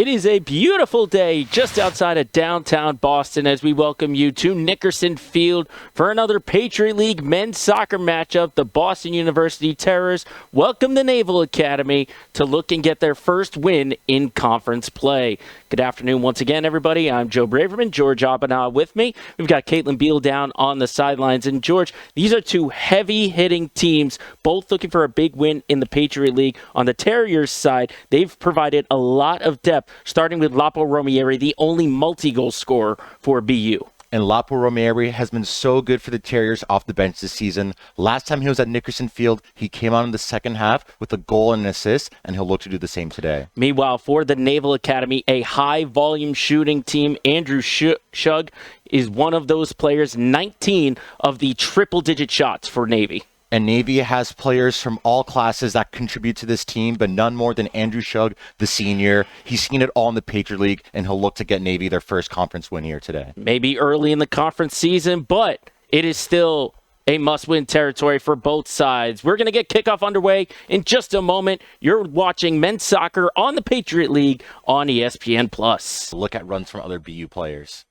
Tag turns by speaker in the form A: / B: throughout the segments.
A: It is a beautiful day just outside of downtown Boston as we welcome you to Nickerson Field for another Patriot League men's soccer matchup. The Boston University Terrors welcome the Naval Academy to look and get their first win in conference play. Good afternoon once again, everybody. I'm Joe Braverman, George Abana with me. We've got Caitlin Beal down on the sidelines. And George, these are two heavy-hitting teams, both looking for a big win in the Patriot League. On the Terriers side, they've provided a lot of depth, starting with Lapo Romieri, the only multi-goal scorer for BU.
B: And Lapo Romieri has been so good for the Terriers off the bench this season. Last time he was at Nickerson Field, he came on in the second half with a goal and an assist, and he'll look to do the same today.
A: Meanwhile, for the Naval Academy, a high-volume shooting team, Andrew Shug is one of those players, 19 of the triple-digit shots for Navy.
B: And Navy has players from all classes that contribute to this team, but none more than Andrew Shug, the senior. He's seen it all in the Patriot League, and he'll look to get Navy their first conference win here today.
A: Maybe early in the conference season, but it is still a must-win territory for both sides. We're going to get kickoff underway in just a moment. You're watching men's soccer on the Patriot League on ESPN+.
B: Look at runs from other BU players.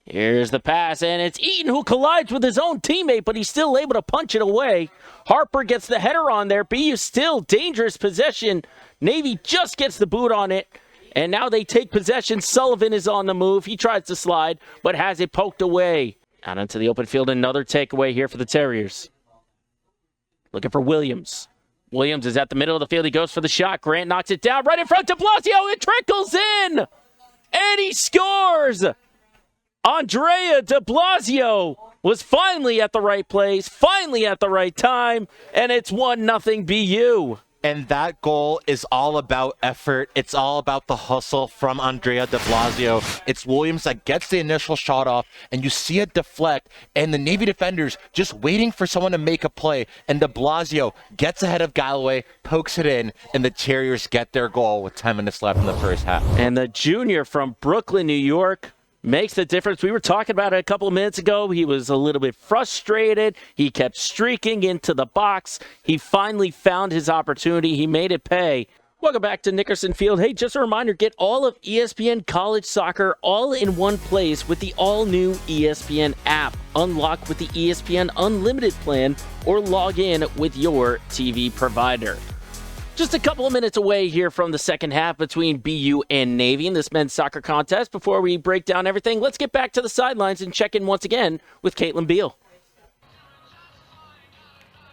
A: Here's the pass, and it's Eaton who collides with his own teammate, but he's still able to punch it away. Harper gets the header on there. BU still dangerous possession. Navy just gets the boot on it, and now they take possession. Sullivan is on the move. He tries to slide, but has it poked away. Out into the open field, another takeaway here for the Terriers. Looking for Williams. Williams is at the middle of the field. He goes for the shot. Grant knocks it down right in front of Blasio. It trickles in, and he scores. Andrea de Blasio was finally at the right place, finally at the right time, and it's 1-0 BU.
B: And that goal is all about effort. It's all about the hustle from Andrea de Blasio. It's Williams that gets the initial shot off, and you see it deflect, and the Navy defenders just waiting for someone to make a play, and de Blasio gets ahead of Galloway, pokes it in, and the Terriers get their goal with 10 minutes left in the first half.
A: And the junior from Brooklyn, New York, makes the difference. We were talking about it a couple of minutes ago. He was a little bit frustrated. He kept streaking into the box. He finally found his opportunity. He made it pay. Welcome back to Nickerson Field. Hey, just a reminder, get all of ESPN College Soccer all in one place with the all-new ESPN app. Unlock with the ESPN Unlimited plan or log in with your TV provider. Just a couple of minutes away here from the second half between BU and Navy in this men's soccer contest. Before we break down everything, let's get back to the sidelines and check in once again with Caitlin Beal.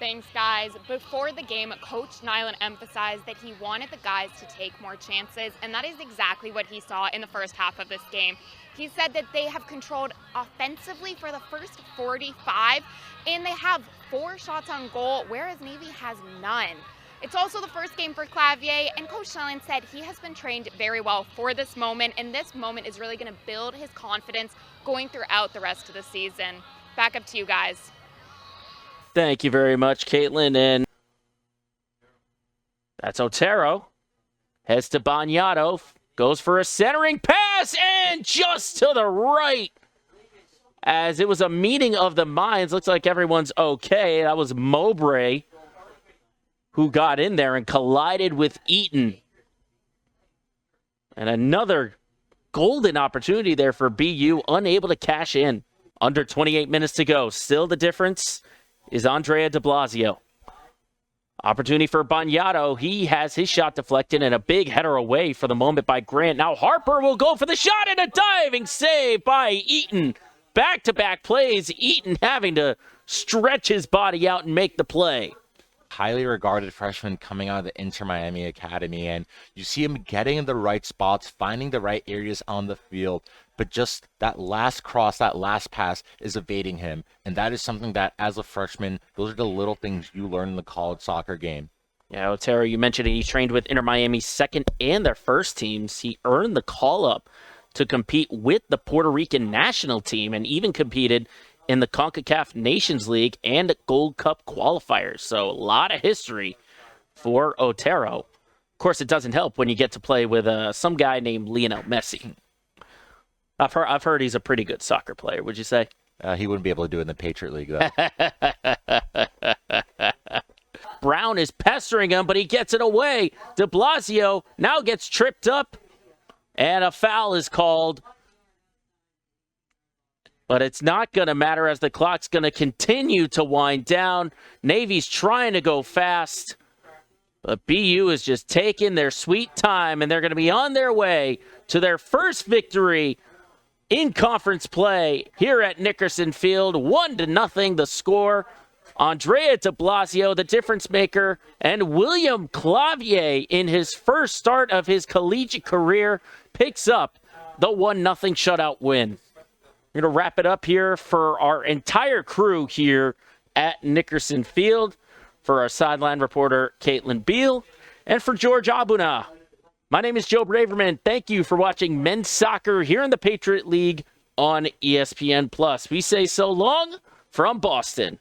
C: Thanks, guys. Before the game, Coach Nyland emphasized that he wanted the guys to take more chances, and that is exactly what he saw in the first half of this game. He said that they have controlled offensively for the first 45, and they have 4 shots on goal, whereas Navy has none. It's also the first game for Clavier, and Coach Nyland said he has been trained very well for this moment, and this moment is really going to build his confidence going throughout the rest of the season. Back up to you guys.
A: Thank you very much, Caitlin. And that's Otero. Heads to Bagnato. Goes for a centering pass, and just to the right. As it was a meeting of the minds. Looks like everyone's okay. That was Mowbray who got in there and collided with Eaton. And another golden opportunity there for BU, unable to cash in. Under 28 minutes to go. Still the difference is Andrea de Blasio. Opportunity for Bagnato. He has his shot deflected and a big header away for the moment by Grant. Now Harper will go for the shot and a diving save by Eaton. Back-to-back plays. Eaton having to stretch his body out and make the play.
B: Highly regarded freshman coming out of the Inter Miami Academy, and you see him getting in the right spots, finding the right areas on the field, but just that last cross, that last pass is evading him, and that is something that as a freshman, those are the little things you learn in the college soccer game.
A: Yeah, Otero, you mentioned it. He trained with Inter Miami's second and their first teams. He earned the call-up to compete with the Puerto Rican national team and even competed in the CONCACAF Nations League and Gold Cup qualifiers. So a lot of history for Otero. Of course, it doesn't help when you get to play with some guy named Lionel Messi. I've heard he's a pretty good soccer player, would you say?
B: He wouldn't be able to do it in the Patriot League, though.
A: Brown is pestering him, but he gets it away. De Blasio now gets tripped up And a foul is called. But it's not going to matter as the clock's going to continue to wind down. Navy's trying to go fast. But BU is just taking their sweet time, and they're going to be on their way to their first victory in conference play here at Nickerson Field. 1-0 the score. Andrea de Blasio, the difference maker, and William Clavier, in his first start of his collegiate career, picks up the 1-0 shutout win. We're going to wrap it up here for our entire crew here at Nickerson Field. For our sideline reporter, Caitlin Beal, and for George Abuna. My name is Joe Braverman. Thank you for watching men's soccer here in the Patriot League on ESPN+. We say so long from Boston.